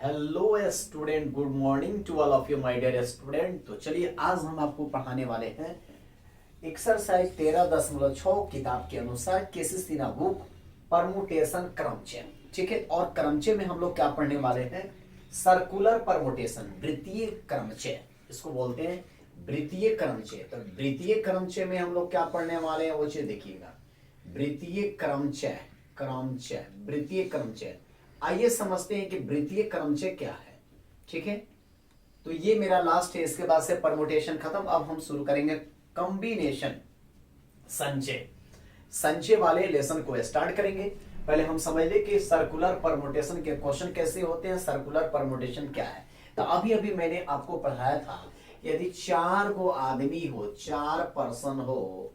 Hello student, good morning to all of you my dear student. तो चलिए आज हम आपको पढ़ाने वाले हैं एक्सरसाइज 13.6 किताब के अनुसार cases in a book permutation क्रमचय। ठीक है, और क्रमचय में हम लोग क्या पढ़ने वाले हैं? सर्कुलर परमुटेशन, वृत्तीय क्रमचय, इसको बोलते हैं वृत्तीय क्रमचय। तो वृत्तीय क्रमचय में हम लोग क्या पढ़ने वाले हैं वो चीज देखिएगा। वृत्तीय क्रमचय, क्रमचय, वृत्तीय क्रमचय। आइए समझते हैं कि वृत्तीय क्रमचय क्या है। ठीक है, तो ये मेरा लास्ट है, इसके बाद से परमुटेशन खत्म। अब हम शुरू करेंगे कॉम्बिनेशन, संचय। संचय वाले लेसन को स्टार्ट करेंगे। पहले हम समझ ले कि सर्कुलर परमुटेशन के क्वेश्चन कैसे होते हैं, सर्कुलर परमुटेशन क्या है। तो अभी अभी मैंने आपको पढ़ाया था, यदि 4 गो आदमी हो, 4 पर्सन हो,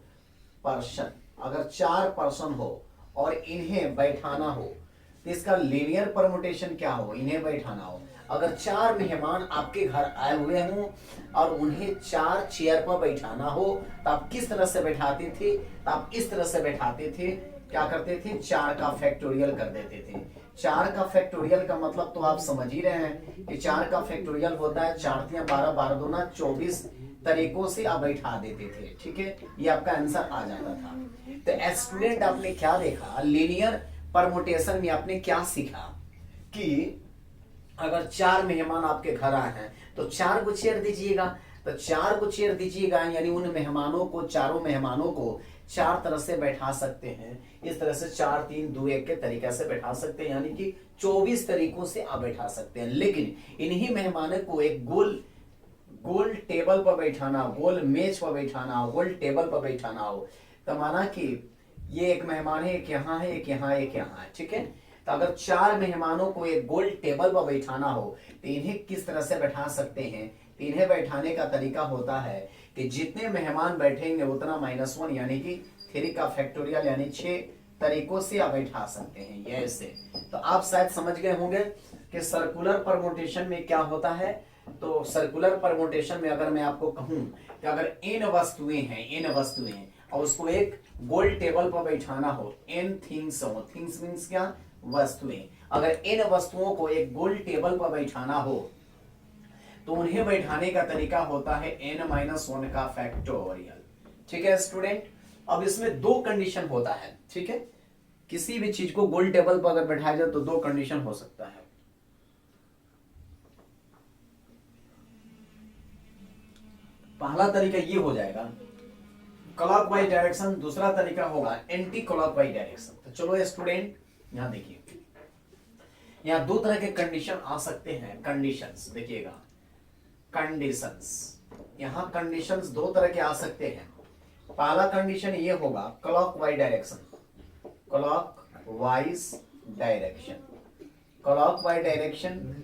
पर्सन, अगर 4 पर्सन हो और इन्हें बैठाना हो तो इसका लीनियर परमुटेशन क्या हो? इन्हें बैठाना हो। अगर 4 मेहमान आपके घर आए हुए हों और उन्हें 4 चेयर पर बैठाना हो तो आप किस तरह से बैठाते थे? तो आप इस तरह से बैठाते थे, क्या करते थे? 4 का फैक्टोरियल कर देते थे। 4 का फैक्टोरियल का मतलब तो आप समझ ही रहे हैं कि 4 का फैक्टोरियल होता है 4 तिया 12, 12 दूना 24 तरीकों से आप बैठा देते थे। ठीक है, ये आपका आंसर आ जाता था। तो स्टूडेंट आपने क्या देखा? लीनियर परमुटेशन में आपने क्या सीखा कि अगर 4 मेहमान आपके घर आए हैं तो 4 को चेयर दीजिएगा। तो 4 को चेयर दीजिएगा यानी उन मेहमानों को, चारों मेहमानों को 4 तरह से बैठा सकते हैं। इस तरह से 4, 3, 2, 1 के तरीके से बैठा सकते हैं, यानी कि 24 तरीकों से आप बैठा सकते हैं। लेकिन इन्हीं मेहमानों को एक गोल गोल टेबल पर बैठाना, गोल मेज पर बैठाना, गोल टेबल पर बैठाना हो तो माना कि ये एक मेहमान है, एक यहाँ है, एक यहाँ, एक यहाँ है। ठीक है, तो अगर 4 मेहमानों को एक गोल टेबल पर बैठाना हो तो इन्हें किस तरह से बैठा सकते हैं? तो इन्हें बैठाने का तरीका होता है कि जितने मेहमान बैठेंगे उतना -1 यानी कि 3 का फैक्टोरियल यानी 6 तरीकों से आप बैठा सकते हैं। ये ऐसे तो आप शायद समझ गए होंगे कि सर्कुलर परमुटेशन में क्या होता है। तो सर्कुलर परमुटेशन में अगर मैं आपको कहूं कि अगर n वस्तुएं हैं, n वस्तुएं, और उसको एक गोल टेबल पर बैठाना हो, n थिंग्स हो, थिंग्स मींस क्या? वस्तुएं। अगर n वस्तुओं को एक गोल टेबल पर बैठाना हो तो उन्हें बैठाने का तरीका होता है n-1 का फैक्टोरियल। ठीक है स्टूडेंट, अब इसमें 2 कंडीशन होता है। ठीक है, किसी भी चीज को गोल टेबल पर अगर बैठाया जाए तो 2 कंडीशन हो सकता है। पहला तरीका ये हो जाएगा क्लॉकवाइज डायरेक्शन, दूसरा तरीका होगा एंटी क्लॉकवाइज डायरेक्शन। तो चलो स्टूडेंट यहां देखिए, यहां 2 तरह के कंडीशन आ सकते हैं। कंडीशंस देखिएगा, कंडीशंस, यहां कंडीशंस 2 तरह के आ सकते हैं। पहला कंडीशन ये होगा clockwise direction, clockwise direction, clockwise direction.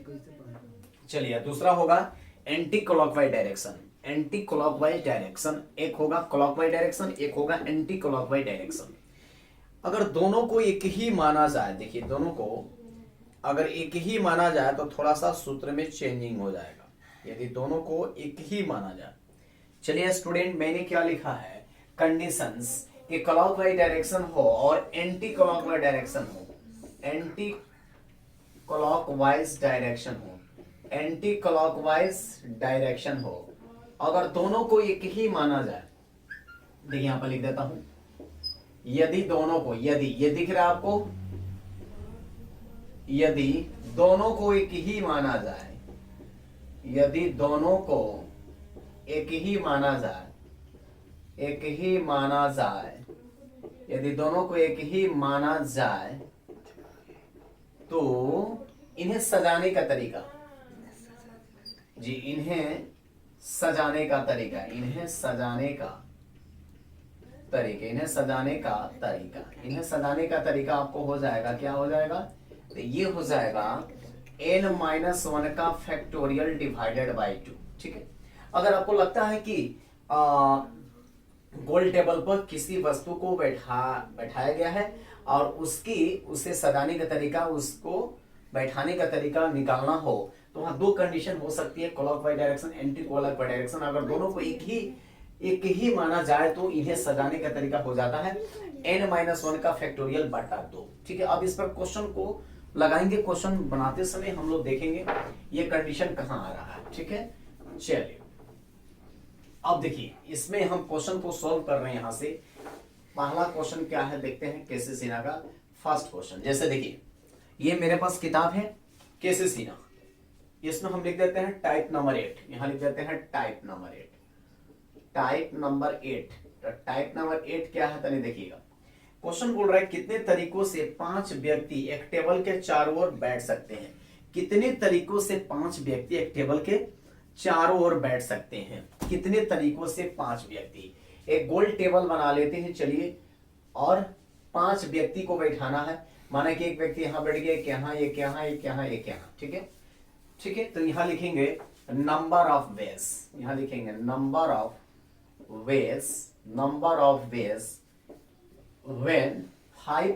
चलिए दूसरा होगा anti clockwise direction, anti clockwise direction. एक होगा क्लॉकवाइज डायरेक्शन, एक होगा एंटी क्लॉकवाइज डायरेक्शन। अगर दोनों को एक ही माना जाए, देखिए दोनों को अगर एक ही माना जाए तो थोड़ा सा सूत्र में चेंजिंग हो जाएगा, यदि दोनों को एक ही माना जाए। चलिए स्टूडेंट मैंने क्या लिखा है? कंडीशंस कि क्लॉकवाइज डायरेक्शन हो और एंटी क्लॉकवाइज डायरेक्शन हो, एंटी क्लॉकवाइज डायरेक्शन हो, एंटी क्लॉकवाइज डायरेक्शन हो। अगर दोनों को एक ही माना जाए, देखिए यहां पर लिख देता हूं, यदि दोनों को, यदि, ये दिख रहा है आपको, यदि दोनों को एक ही माना जाए, यदि दोनों को एक ही माना जाए, एक ही माना जाए, यदि दोनों को एक ही माना जाए तो इन्हें सजाने का तरीका जी, इन्हें सजाने का तरीका, इन्हें सजाने का तरीका, इन्हें सजाने का तरीका, इन्हें सजाने का तरीका आपको हो जाएगा, क्या हो जाएगा? तो ये हो जाएगा n-1 का फैक्टोरियल डिवाइडेड बाय 2। ठीक है, अगर आपको लगता है कि गोल टेबल पर किसी वस्तु को बैठाया गया है और उसे सजाने का तरीका, उसको बैठाने का तरीका निकालना हो तो वहां 2 कंडीशन हो सकती है, clockwise direction, anti clockwise direction. अगर दोनों को एक ही माना जाए तो इन्हें सजाने का तरीका हो जाता है n-1 का फैक्टोरियल बटा 2। ठीक है, अब इस पर क्वेश्चन को लगाएंगे क्वेश्चन बनाते समय हम लोग देखेंगे ये कंडीशन कहां आ रहा है। ठीक है, चलिए अब देखिए इसमें हम क्वेश्चन को सॉल्व कर रहे हैं। यहां से पहला क्वेश्चन क्या है देखते हैं, केसी सिन्हा का फर्स्ट क्वेश्चन। जैसे देखिए ये मेरे पास किताब है केसी सिन्हा, इसमें हम लिख देते हैं टाइप नंबर 8, यहां लिख देते हैं टाइप नंबर 8, टाइप नंबर 8। तो टाइप नंबर 8 क्या है तनी देखिएगा। क्वेश्चन बोल रहा है कितने तरीकों से 5 व्यक्ति एक टेबल के चारों ओर बैठ सकते हैं। कितने तरीकों से 5 व्यक्ति एक टेबल के चारों ओर बैठ सकते हैं। कितने तरीकों से 5 व्यक्ति एक गोल टेबल बना लेते हैं चलिए, और 5 व्यक्ति को बैठाना है। माना कि एक व्यक्ति यहां बैठ गया, एक यहां, एक यहां, एक यहां, एक यहां। ठीक है, ठीक है, तो यहां लिखेंगे नंबर ऑफ वेज, यहां लिखेंगे number of ways, number of ways when 5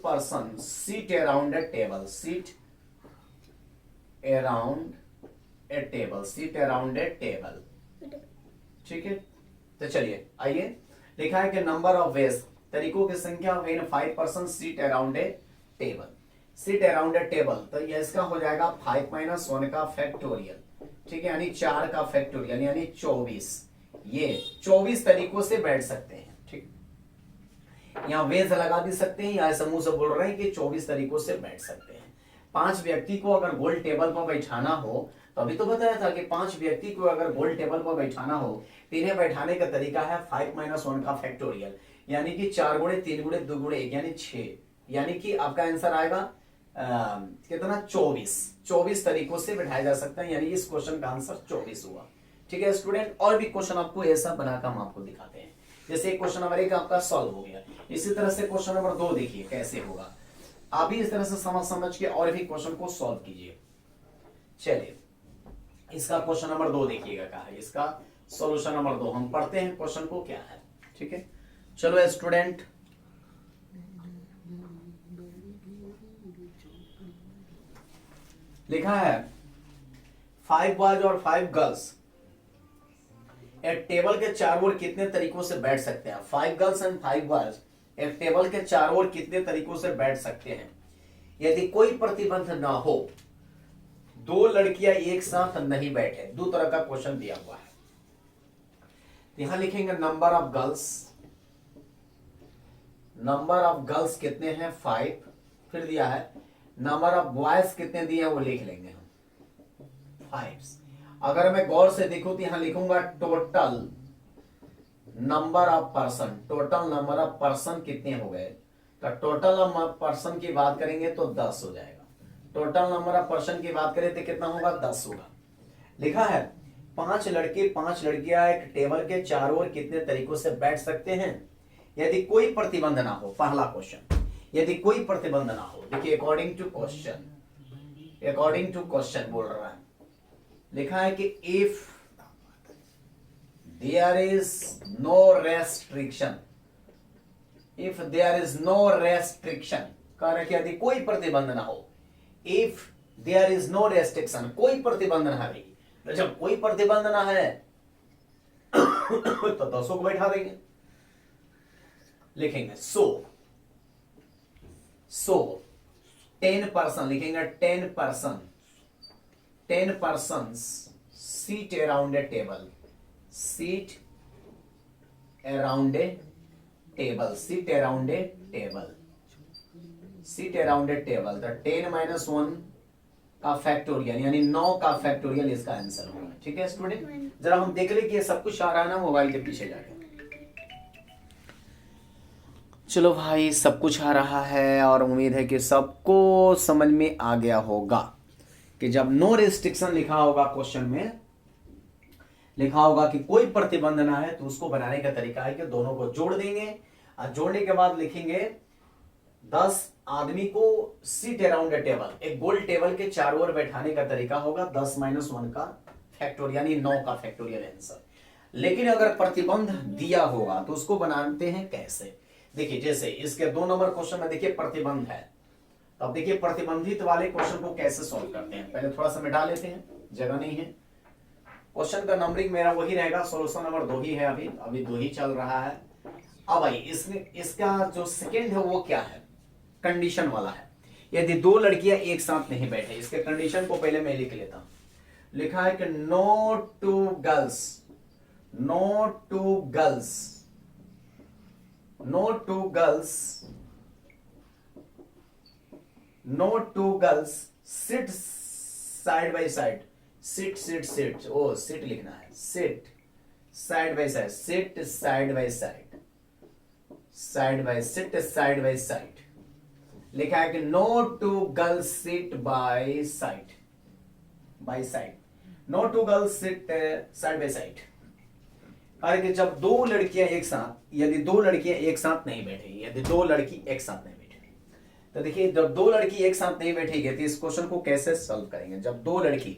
person sit around a table, sit around a table, sit around a table। ठीक है, तो चलिए आइए, लिखा है कि नंबर ऑफ वेज तरीकों की संख्या when 5 person sit around a table, sit around a table, तो ये इसका हो जाएगा 5 - 1 का फैक्टोरियल। ठीक है, यानी 4 का फैक्टोरियल यानी 24। ये 24 तरीकों से बैठ सकते हैं। ठीक, यहाँ वेज लगा भी सकते हैं, या समूह से बोल रहे हैं कि 24 तरीकों से बैठ सकते हैं। 5 व्यक्ति को अगर गोल टेबल पर बैठाना हो, तो अभी तो बताया था कि 5 व्यक्ति को अगर गोल टेबल पर बैठाना हो तो इन्हें बैठाने का तरीका है 5 - 1 का फैक्टोरियल, यानी कि 4 गुणे 3 गुणे 2 गुणे 1 यानी 6, यानी कि आपका आंसर आएगा कितना 24 तरीकों से बैठाया जा सकता है, यानी इस क्वेश्चन का आंसर 24 हुआ। ठीक है स्टूडेंट, और भी क्वेश्चन आपको ऐसा बनाकर हम आपको दिखाते हैं। जैसे क्वेश्चन नंबर 1 आपका सॉल्व हो गया, इसी तरह से क्वेश्चन नंबर 2 देखिए कैसे होगा। आप भी इस तरह से समझ के और भी क्वेश्चन को सॉल्व कीजिए। चलिए इसका क्वेश्चन नंबर 2 देखिएगा क्या है, इसका सॉल्यूशन नंबर 2 हम पढ़ते हैं क्वेश्चन को क्या है। ठीक है, चलो स्टूडेंट, लिखा है 5 बॉयज और 5 गर्ल्स एक टेबल के चारों ओर कितने तरीकों से बैठ सकते हैं। 5 गर्ल्स एंड 5 बॉयज एक टेबल के चारों ओर कितने तरीकों से बैठ सकते हैं यदि कोई प्रतिबंध ना हो। 2 लड़कियां एक साथ नहीं बैठे, 2 तरह का क्वेश्चन दिया हुआ है। यहां लिखेंगे number of girls, number of girls कितने हैं 5, फिर दिया है नंबर ऑफ बॉयज कितने दिए हैं वो लिख लेंगे हम 5। अगर मैं गौर से देखूं तो यहां लिखूंगा total number of person, total number of person कितने हो गए, तो टोटल नंबर ऑफ पर्सन की बात करेंगे तो 10 हो जाएगा। टोटल नंबर ऑफ पर्सन की बात करें तो कितना होगा 10 होगा। लिखा है 5 लड़के 5 लड़कियां एक टेबल के चारों ओर कितने तरीकों से बैठ सकते हैं यदि कोई प्रतिबंध ना हो। पहला क्वेश्चन, यदि कोई प्रतिबंध ना हो। देखिए according to question, according to question बोल रहा है, लिखा है कि if there is no restriction, if there is no restriction, कह रहे कि यदि कोई प्रतिबंध ना हो। If there is no restriction, कोई प्रतिबंध ना है। तो जब कोई प्रतिबंध ना है तो 10 को बैठा देंगे। लिखेंगे सो 10 पर्सन, लिखेंगे 10 person, 10 persons sit around a table, sit around a table, sit around a table, sit around a table। तो 10 - 1 का फैक्टोरियल यानी 9 का फैक्टोरियल इसका आंसर होगा। ठीक है स्टूडेंट, जरा हम देख ले कि ये सब कुछ आ रहा है ना मोबाइल के पीछे जाके। चलो भाई सब कुछ आ रहा है और उम्मीद है कि सबको समझ में आ गया होगा कि जब नो रिस्ट्रिक्शन लिखा होगा, क्वेश्चन में लिखा होगा कि कोई प्रतिबंध ना है, तो उसको बनाने का तरीका है कि दोनों को जोड़ देंगे और जोड़ने के बाद लिखेंगे 10 आदमी को सीट अराउंड ए टेबल, एक गोल टेबल के चारों ओर बैठाने का तरीका होगा 10 - 1 का फैक्टोरियल यानी 9 का फैक्टोरियल आंसर। लेकिन अगर प्रतिबंध दिया होगा तो उसको बनाते हैं कैसे। देखिए जैसे इसके 2 नंबर क्वेश्चन में देखिए प्रतिबंध है, तो अब देखिए प्रतिबंधित वाले क्वेश्चन को कैसे सॉल्व करते हैं। पहले थोड़ा सा मिटा लेते हैं, जगह नहीं है। क्वेश्चन का नंबरिंग मेरा वही रहेगा, सॉल्यूशन नंबर 2 ही है, अभी 2 ही चल रहा है। अब भाई इसका जो सेकंड है वो क्या है, कंडीशन वाला है। यदि दो लड़कियां एक साथ नहीं बैठे, इसके कंडीशन को पहले मैं लिख लेता हूं। लिखा है कि no two girls, no two girls, no two girls, no two girls sit side by side, sit sit sit, oh sit लिखना है, sit side by side, sit side by side, side by sit side by side. लिखा है कि no two girls sit by side, by side, no two girls sit side by side. अरे कि जब दो लड़कियां एक साथ, यदि दो लड़कियां एक साथ नहीं बैठेगी, यदि दो लड़की एक साथ नहीं बैठेगी, तो देखिए जब दो लड़की एक साथ नहीं बैठेगी तो इस क्वेश्चन को कैसे सॉल्व करेंगे। जब दो लड़की,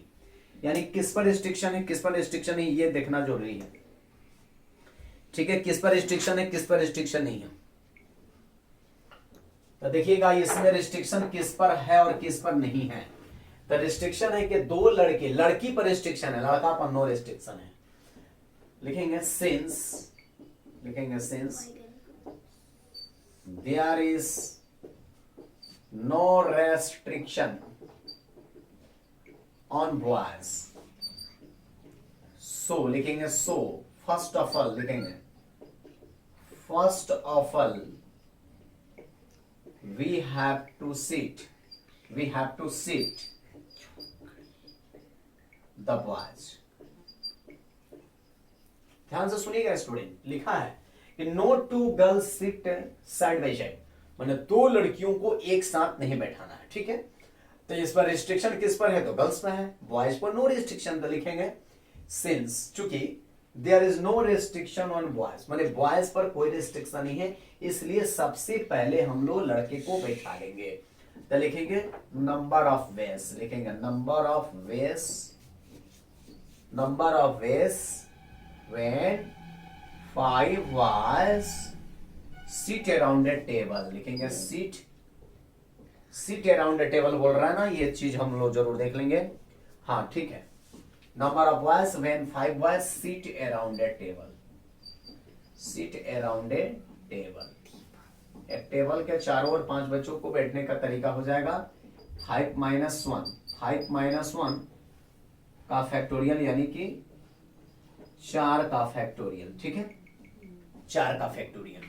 यानी किस पर रिस्ट्रिक्शन है, किस पर रिस्ट्रिक्शन है, ये देखना जरूरी है। ठीक है, किस पर रिस्ट्रिक्शन है, किस पर रिस्ट्रिक्शन नहीं है। तो देखिएगा इसमें रिस्ट्रिक्शन किस पर है और किस पर नहीं है। तो रिस्ट्रिक्शन है कि दो लड़के, लड़की पर रिस्ट्रिक्शन है, लड़का पर नो रिस्ट्रिक्शन है। लिखेंगे सिंस, लिखेंगे since there is no restriction on boys, so लिखेंगे सो फर्स्ट ऑफ ऑल, लिखेंगे first of all we have to sit, we have to sit the boys। ध्यान से सुनिएगा स्टूडेंट, लिखा है कि no two girls sit side by side, माने दो लड़कियों को एक साथ नहीं बैठाना है। ठीक है, तो इस पर रिस्ट्रिक्शन किस पर है, तो गर्ल्स पर है, बॉयज पर नो रिस्ट्रिक्शन। तो लिखेंगे सिंस, चूंकि there is no restriction on boys, माने बॉयज पर कोई रिस्ट्रिक्शन नहीं है, इसलिए सबसे पहले हम लोग लड़के को बैठा लेंगे। तो लिखेंगे नंबर ऑफ वेस, लिखेंगे number of ways, number of ways when 5 boys sit around a table. लिखेंगे seat, sit around a table बोल रहा है ना, ये चीज हम लोग जरूर देख लेंगे। हाँ ठीक है, number of boys when 5 boys sit around a table, seat around a table. एक टेबल के चारों ओर 5 बच्चों को बैठने का तरीका हो जाएगा 5 - 1, 5 - 1 का फैक्टोरियल, यानी कि 4 का फैक्टोरियल। ठीक है, 4 का फैक्टोरियल।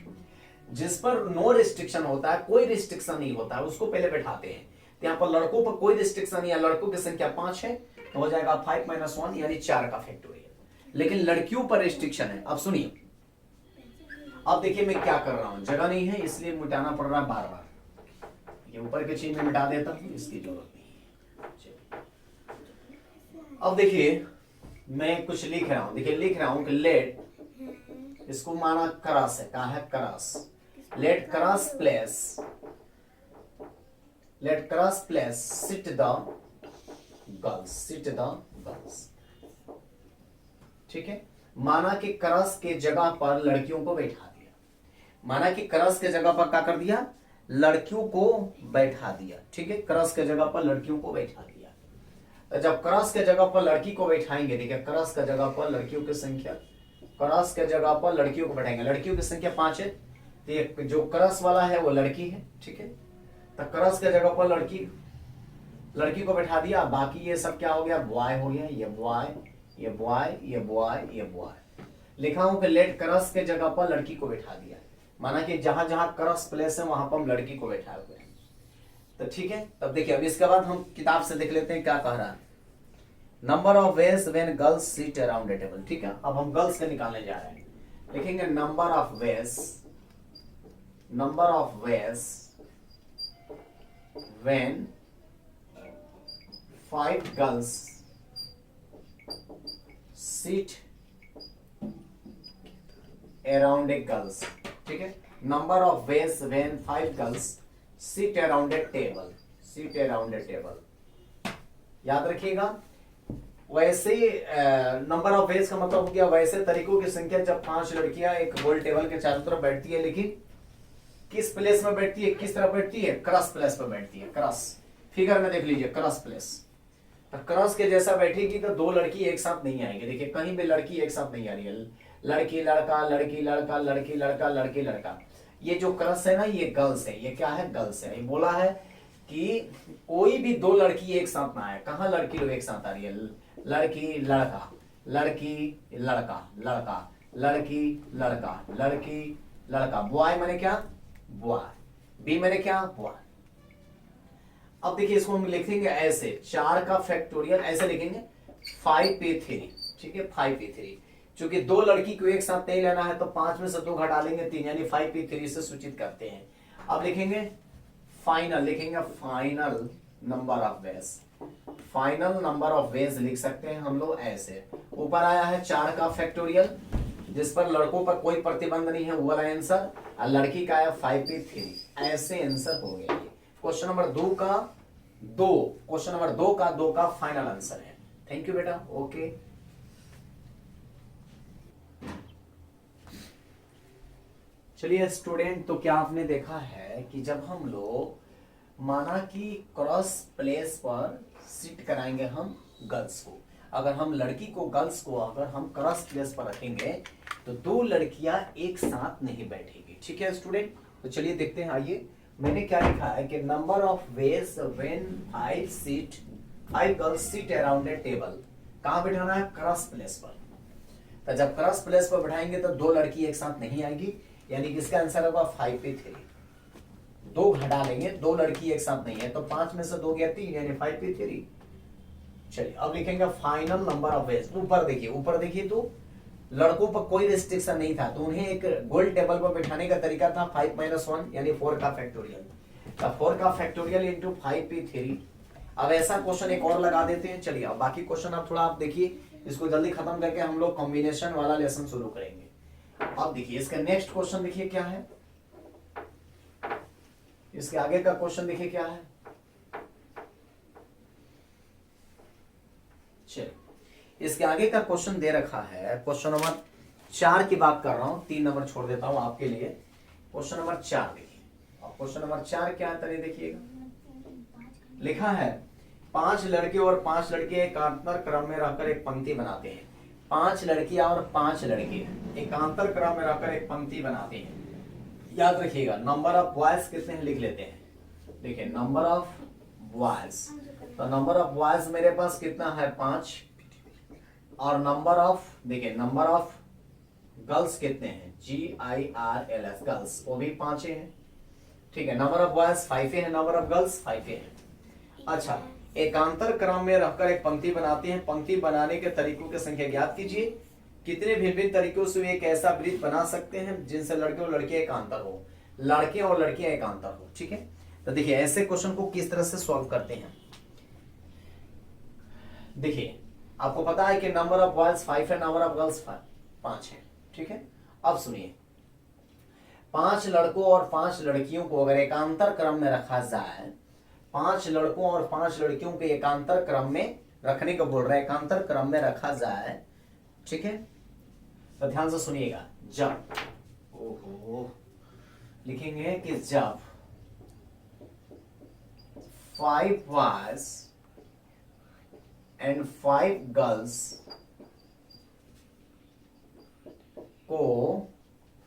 जिस पर नो रिस्ट्रिक्शन होता है, कोई रिस्ट्रिक्शन नहीं होता है, उसको पहले बैठाते हैं। तो यहाँ पर लड़कों पर कोई रिस्ट्रिक्शन नहीं है, लड़कों की संख्या 5 है, तो हो जाएगा 5 - 1 यानी 4 का फैक्टोरियल। लेकिन लड़कियों पर रिस्ट्रिक्शन है। अब सुनिए, अब देखिए मैं क्या कर रहा हूं, जगह नहीं है इसलिए मिटाना पड़ रहा है बार बार। ये ऊपर के चीज में मिटा देता हूं, इसकी जरूरत नहीं है। अब देखिए मैं कुछ लिख रहा हूं, देखिए लिख रहा हूं कि लेट, इसको माना क्रॉस है, कहा है cross, let cross place, let cross place sit the girls, sit the girls. ठीक है, माना कि क्रॉस के जगह पर लड़कियों को बैठा दिया, माना कि क्रॉस के जगह पर क्या कर दिया, लड़कियों को बैठा दिया। ठीक है, क्रॉस के जगह पर लड़कियों को बैठा दिया। तो जब क्रॉस के जगह पर लड़की को बैठाएंगे, देखिए क्रॉस के जगह पर लड़कियों की संख्या, क्रॉस के जगह पर लड़कियों को बैठाएंगे, लड़कियों की संख्या 5 है, तो ये जो क्रॉस वाला है वो लड़की है। ठीक है, तो क्रॉस के जगह पर लड़की को बैठा दिया, बाकी ये सब क्या हो गया, बॉय हो गया, ये बॉय, ये बॉय, ये बॉय, ये बॉय। लिखा हूं कि लेट क्रॉस के जगह पर लड़की को बैठा दिया, माना कि जहां जहां क्रॉस प्लेस है वहां पर हम लड़की को बैठाए हुए हैं। तो ठीक है, तब देखिए अब इसके बाद हम किताब से देख लेते हैं क्या कह रहा है। Number of ways when girls seat around a table. ठीक है, अब हम गर्ल्स के निकालने जा रहे हैं। लिखेंगे number of ways, number of ways when 5 girls seat around A girls. ठीक है, number of ways when 5 girls seat around a table, seat around a table. याद रखिएगा, वैसे नंबर ऑफ वेज का मतलब हो गया वैसे तरीकों की संख्या जब 5 लड़कियां एक गोल टेबल के चारों तरफ बैठती है, लेकिन किस प्लेस में बैठती है, किस तरफ बैठती है, क्रॉस प्लेस पर बैठती है। क्रॉस फिगर में देख लीजिए, क्रॉस प्लेस, तो क्रॉस के जैसा बैठेगी तो दो लड़की एक साथ नहीं आएंगे। देखिए कहीं भी लड़की एक साथ नहीं आ रही है, लड़की लड़का, लड़की लड़का, लड़की लड़का, लड़की लड़का। ये जो क्रश है ना ये गर्ल्स है, ये क्या है गर्ल्स है। ये बोला है कि कोई भी दो लड़की एक साथ ना आए। कहाँ लड़की लोग एक साथ आ रही है, लड़की लड़का, लड़की लड़का, लड़का लड़की लड़का, लड़की लड़का। बॉय मैंने क्या बॉय, बी मैंने क्या बॉय। अब देखिए इसको हम लिखेंगे ऐसे, 4 का फैक्टोरियल ऐसे लिखेंगे 5p3, ठीक है 5p3। चूंकि दो लड़की को एक साथ नहीं लेना है तो 5 में से 2 घटा लेंगे 3, यानी 5p3 से सूचित करते हैं। अब लिखेंगे फाइनल, लिखेंगे final number of ways, final number of ways लिख सकते हैं हम लोग ऐसे। ऊपर आया है 4 का फैक्टोरियल जिस पर लड़कों पर कोई प्रतिबंध नहीं है, वो वाला आंसर, और लड़की का है 5p3, ऐसे आंसर हो गया। क्वेश्चन नंबर 2 का 2, क्वेश्चन नंबर 2 का फाइनल आंसर है। थैंक यू बेटा, ओके। चलिए स्टूडेंट, तो क्या आपने देखा है कि जब हम लोग माना कि क्रॉस प्लेस पर सिट कराएंगे हम गर्ल्स को, अगर हम लड़की को गर्ल्स को अगर हम क्रॉस प्लेस पर रखेंगे तो 2 लड़कियां एक साथ नहीं बैठेगी, ठीक है स्टूडेंट। तो चलिए देखते हैं, आइए मैंने क्या लिखा है कि number of ways when 5 girls seat around a table. कहां बैठाना है, क्रॉस प्लेस पर। तो जब क्रॉस प्लेस पर बैठाएंगे तो 2 लड़की एक साथ नहीं आएगी, यानी कि इसका आंसर होगा 5p3। 2 घटा लेंगे, 2 लड़की एक साथ नहीं है तो 5 में से 2 गया 3, यानी 5p3। चलिए अब लिखेंगे फाइनल नंबर ऑफ वेज। ऊपर देखिए तो लड़कों पर कोई रिस्ट्रिक्शन नहीं था, तो उन्हें एक गोल टेबल पर बैठाने का तरीका था 5 - 1 यानी 4 का फैक्टोरियल। तो 4 का फैक्टोरियल इंटू 5p3। अब ऐसा क्वेश्चन एक और लगा देते हैं। चलिए अब बाकी क्वेश्चन अब थोड़ा आप देखिए, इसको जल्दी खत्म करके हम लोग कॉम्बिनेशन वाला लेसन शुरू करेंगे। अब देखिए इसका नेक्स्ट क्वेश्चन देखिए क्या है, इसके आगे का क्वेश्चन देखिए क्या है। चलिए इसके आगे का क्वेश्चन दे रखा है, क्वेश्चन नंबर 4 की बात कर रहा हूं, 3 नंबर छोड़ देता हूं आपके लिए। क्वेश्चन नंबर 4 देखिए। अब क्वेश्चन नंबर 4 क्या है, तनी देखिएगा। लिखा है 5 लड़के और 5 लड़के एकांतर क्रम में रहकर एक पंक्ति बनाते हैं। 5 लड़कियां और 5 लड़के एकांतर क्रम में रहकर एक पंक्ति बनाते हैं। याद रखिएगा नंबर ऑफ बॉयज कितने हैं लिख लेते हैं। देखिए नंबर ऑफ बॉयज, तो नंबर ऑफ बॉयज मेरे पास कितना है 5, और नंबर ऑफ देखिए नंबर ऑफ गर्ल्स कितने हैं GIRLS गर्ल्स, वो भी 5 हैं, ठीक है। नंबर ऑफ बॉयज 5 है, नंबर ऑफ गर्ल्स 5 है। अच्छा, एकांतर क्रम में रहकर एक पंक्ति बनाते हैं। पंक्ति बनाने के तरीकों की संख्या ज्ञात कीजिए। कितने भिन्न भिन्न तरीकों से एक ऐसा वृत्त बना सकते हैं जिनसे लड़के और लड़कियां एकांतर हो, लड़के और लड़कियां एकांतर हो, ठीक है। तो देखिए ऐसे क्वेश्चन को किस तरह से सॉल्व करते हैं। देखिए आपको पता है कि नंबर ऑफ बॉयज 5 है, नंबर ऑफ गर्ल्स 5 है, ठीक है। अब सुनिए 5 लड़कों और 5 लड़कियों को अगर एकांतर क्रम में रखा जाए, 5 लड़कों और 5 लड़कियों के एकांतर क्रम में रखने को बोल रहा है, एकांतर क्रम में रखा जाए, ठीक है। तो ध्यान से सुनिएगा, जब ओहो लिखेंगे कि जब 5 बॉयज एंड 5 गर्ल्स को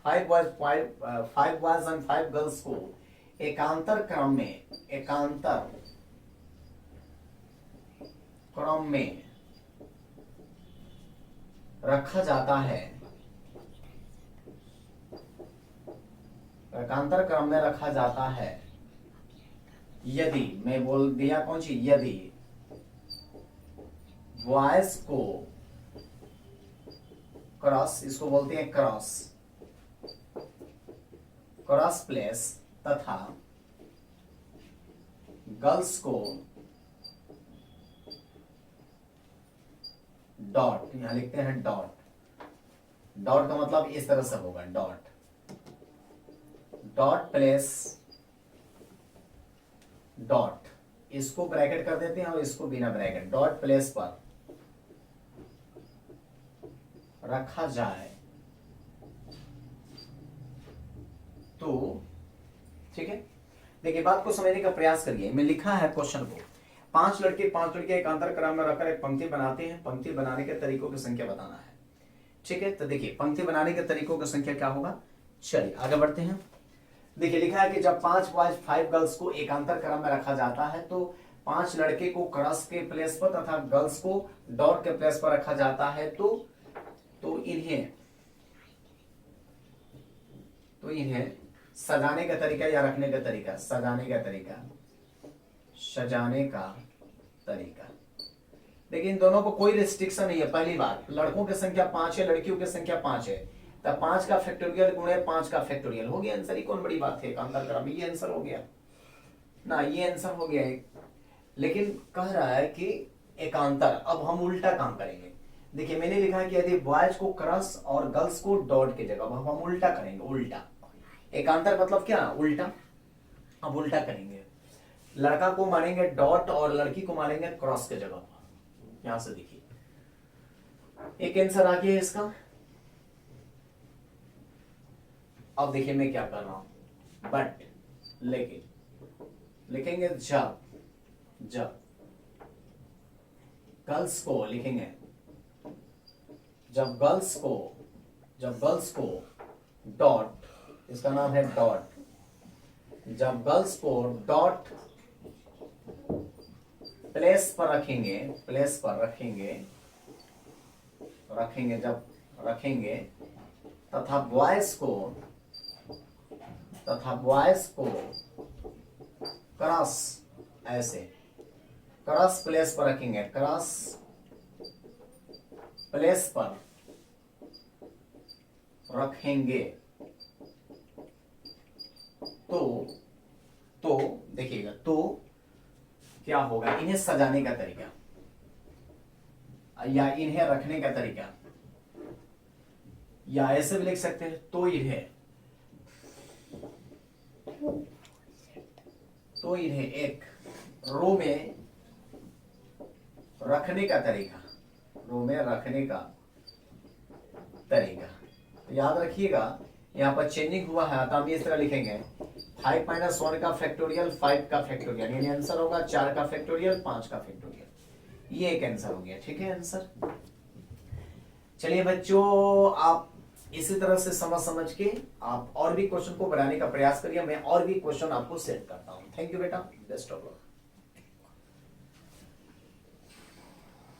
5 बॉयज एंड 5 गर्ल्स को एकांतर क्रम में रखा जाता है, एकांतर क्रम में रखा जाता है यदि, मैं बोल दिया कौन सी, यदि बॉयज को क्रॉस, इसको बोलते हैं क्रॉस प्लेस तथा गर्ल्स को डॉट, यहां लिखते हैं डॉट का मतलब इस तरह से होगा, डॉट प्लेस डॉट, इसको ब्रैकेट कर देते हैं और इसको बिना ब्रैकेट, डॉट प्लेस पर रखा जाए तो, ठीक है। देखिए बात को समझने का प्रयास करिए। मैं लिखा है क्वेश्चन को, 5 लड़के एकांतर क्रम में रखकर एक पंक्ति बनाते हैं। पंक्ति बनाने के तरीकों की संख्या बताना है, ठीक है। तो देखिए पंक्ति बनाने के तरीकों की संख्या क्या होगा, चलिए आगे बढ़ते हैं। देखिए लिखा है कि जब 5 बॉयज 5 गर्ल्स को एकांतर क्रम में रखा जाता है तो 5 लड़के को क्रॉस के प्लेस पर तथा गर्ल्स को डॉट के प्लेस पर रखा जाता है तो इन्हें सजाने का तरीका या रखने का तरीका, सजाने का तरीका। लेकिन दोनों को कोई रिस्ट्रिक्शन नहीं है। पहली बात, लड़कों की संख्या 5 है, लड़कियों की संख्या 5 है, तब 5 का फैक्टोरियल गुणे 5 का फैक्टोरियल हो गया आंसर। ही कौन बड़ी बात है, एकांतर क्रम, ये आंसर हो गया ना, ये आंसर हो गया एक। लेकिन कह रहा है कि एकांतर, अब हम उल्टा काम करेंगे। देखिए मैंने लिखा है कि यदि बॉयज को क्रॉस और गर्ल्स को डॉट की जगह, अब हम उल्टा करेंगे। उल्टा एकांतर मतलब क्या, उल्टा। अब उल्टा करेंगे, लड़का को मानेंगे डॉट और लड़की को मानेंगे क्रॉस के जगह पर। यहां से देखिए एक आंसर आ गया इसका। अब देखिए मैं क्या कर रहा हूं, बट लेकिन लिखेंगे जब गर्ल्स को लिखेंगे, जब गर्ल्स को डॉट, इसका नाम है डॉट, जब गर्ल्स को डॉट प्लेस पर रखेंगे, जब रखेंगे तथा बॉयज को क्रॉस, ऐसे क्रॉस प्लेस पर रखेंगे, क्रॉस प्लेस पर रखेंगे तो देखिएगा, तो क्या होगा, इन्हें सजाने का तरीका या इन्हें रखने का तरीका, या ऐसे भी लिख सकते हैं, तो इन्हें एक रो में रखने का तरीका, तो याद रखिएगा यहां पर चेंजिंग हुआ है, तो हम इस तरह लिखेंगे 5 - 1 का फैक्टोरियल 5 का फैक्टोरियल, यानी आंसर होगा 4 का फैक्टोरियल 5 का फैक्टोरियल। ये एक आंसर हो गया, ठीक है आंसर। चलिए बच्चों, आप इसी तरह से समझ के आप और भी क्वेश्चन को बनाने का प्रयास करिए। मैं और भी क्वेश्चन आपको सेट करता हूं। थैंक यू बेटा, बेस्ट ऑफ लक।